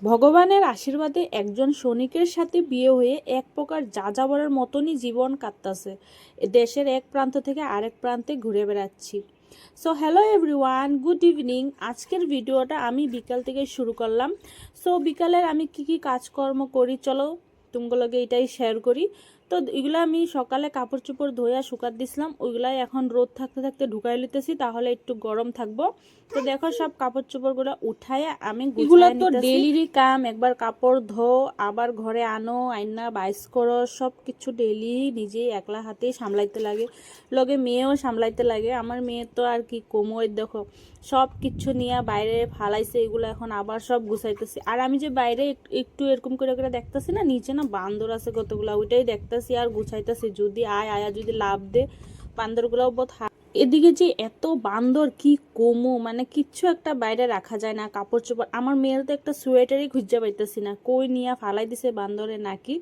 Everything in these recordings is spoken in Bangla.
ভগবানের আশীর্বাদে একজন সৈনিকের সাথে বিয়ে হয়ে এক প্রকার যাযাবরের মতনই জীবন কাটতাছে। দেশের এক প্রান্ত থেকে আরেক প্রান্তে ঘুরে বেড়াচ্ছি। So hello everyone, good evening. আজকের ভিডিওটা আমি বিকাল থেকে শুরু করলাম। সো বিকালের আমি কি কাজকর্ম করি চলো তোমাগুলোকে এটাই শেয়ার করি। তো এগুলো আমি সকালে কাপড় চোপড় ধোয়া শুকাত দিছিলাম, ওইগুলাই এখন রোদ থাকতে থাকতে ঢুকাই লিতেছি, তাহলে একটু গরম থাকবো। তো দেখো সব কাপড় চোপড়গুলো উঠায় আমি এগুলো তো ডেইলিরই কাম। একবার কাপড় ধো, আবার ঘরে আনো, আইনা বাইস করো, সব কিছু ডেইলি নিজেই একলা হাতেই সামলাইতে লাগে। লগে মেয়েও সামলাইতে লাগে। আমার মেয়ে তো আর কি কোমর দেখো সব কিছু নিয়ে বাইরে ফালাইছে, এগুলো এখন আবার সব গুছাইতেছি। আর আমি যে বাইরে একটু এরকম করে করে দেখতেছি না, নিচে না বান্দর আছে কতগুলো, ওইটাই দেখতেছি আর গুছাইতেছি। যদি আয়া যদি লাভ দে, বান্দরগুলোও বোধ। এদিকে যে এত বান্দর কি কমো, মানে কিচ্ছু একটা বাইরে রাখা যায় না, কাপড় চোপড়। আমার মেয়ের তো একটা সোয়েটারই খুঁজে পাইতেছি না, কই নিয়ে ফালাই দিছে বান্দরে নাকি।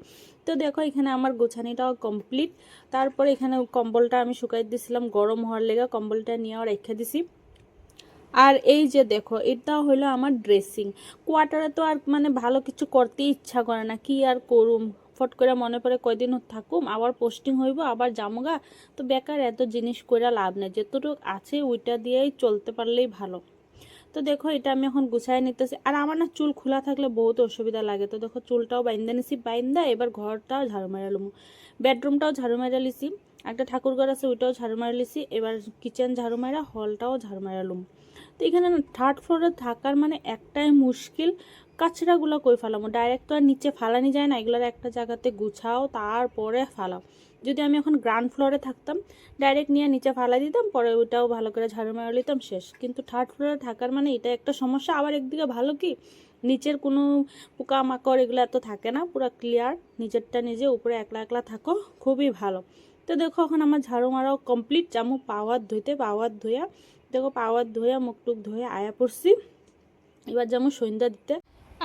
তো দেখো এখানে আমার গোছানিটাও কমপ্লিট। তারপরে এখানে কম্বলটা আমি শুকাই দিছিলাম, গরম হওয়ার লেগে কম্বলটা নিয়েও রেখে দিছি। আর এই যে দেখো এটা হলো আমার ড্রেসিং কোয়ার্টারে। তো আর মানে ভালো কিছু করতে ইচ্ছা করে না, কি আর করুম। ফট করে মনে পড়ে কয়দিন থাকুম, আবার পোস্টিং হইব, আবার জামুগা। তো বেকার এত জিনিস করে লাভ নেই, যতটুকু আছে ওইটা দিয়েই চলতে পারলেই ভালো। তো দেখো এটা আমি এখন গুছাই নিতেছি। আর আমার না চুল খোলা থাকলে বহুত অসুবিধা লাগে। তো দেখো চুলটাও বাইন্দা নিছি, বাইন্দা এবার ঘরটাও ঝাড়ু মারা লুম, বেডরুমটাও ঝাড়ু মারা লিছি, একটা ঠাকুর ঘর আছে ওইটাও ঝাড়ু মারা লিছি, এবার কিচেন ঝাড়ু মারা, হলটাও ঝাড়ু মারা লুম। তো এখানে থার্ড ফ্লোরে থাকার মানে একটাই মুশকিল, কাছড়াগুলো কই ফালামো। ডাইরেক্ট তো আর নিচে ফালানি যায় না, এগুলোর একটা জায়গাতে গুছাও তারপরে ফালাও। যদি আমি এখন গ্রাউন্ড ফ্লোরে থাকতাম, ডাইরেক্ট নিয়ে নিচে ফালাই দিতাম, পরে ওইটাও ভালো করে ঝাড়ু মারা নিতাম, শেষ। কিন্তু থার্ড ফ্লোরে থাকার মানে এটা একটা সমস্যা। আবার একদিকে ভালো কি, নিচের কোনো পোকামাকড় এগুলো এত থাকে না, পুরো ক্লিয়ার, নিচেরটা নিজে, উপরে একলা একলা থাকো, খুবই ভালো। তো দেখো এখন আমার ঝাড়ু মারাও কমপ্লিট। যাবো পাওয়ার ধুইতে, পাওয়ার ধুইয়া দেখো পাওয়ার ধুইয়া মুখ টুক ধুয়ে আয়া পড়ছি। এবার যেমন সন্ধ্যা দিতে।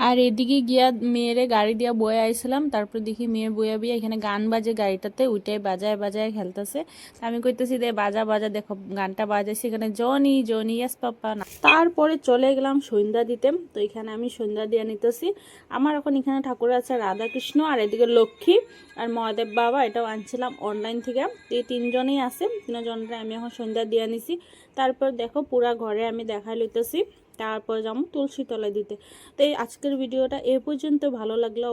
আর এদিকে গিয়া মেয়েরে গাড়ি দিয়া বয়ে আইছিলাম, তারপর দেখি মেয়ে বইয়া বিয়া এখানে গান বাজে গাড়িটাতে, ওইটাই বাজায় বাজায় খেলতেছে। আমি কইতেছি দে বাজা বাজা, দেখো গানটা বাজাইছি, এখানে জনি জনি ইয়াস পাপ্পা না। তারপরে চলে গেলাম সন্ধ্যা দিতে। তো এখানে আমি সন্ধ্যা দিয়ে নিতেছি। আমার এখন এখানে ঠাকুর আছে রাধাকৃষ্ণ, আর এদিকে লক্ষ্মী আর মহাদেব বাবা, এটাও আনছিলাম অনলাইন থেকে। এই তিনজনই আছে, তিনজনরে আমি এখন সন্ধ্যা দিয়ে নিছি। তারপর দেখো পুরা ঘরে আমি দেখাই লইতেছি, তারপর যাবো তুলসী তলায় দিতে। তো এই আজকের ভিডিওটা এ পর্যন্ত। ভালো লাগলো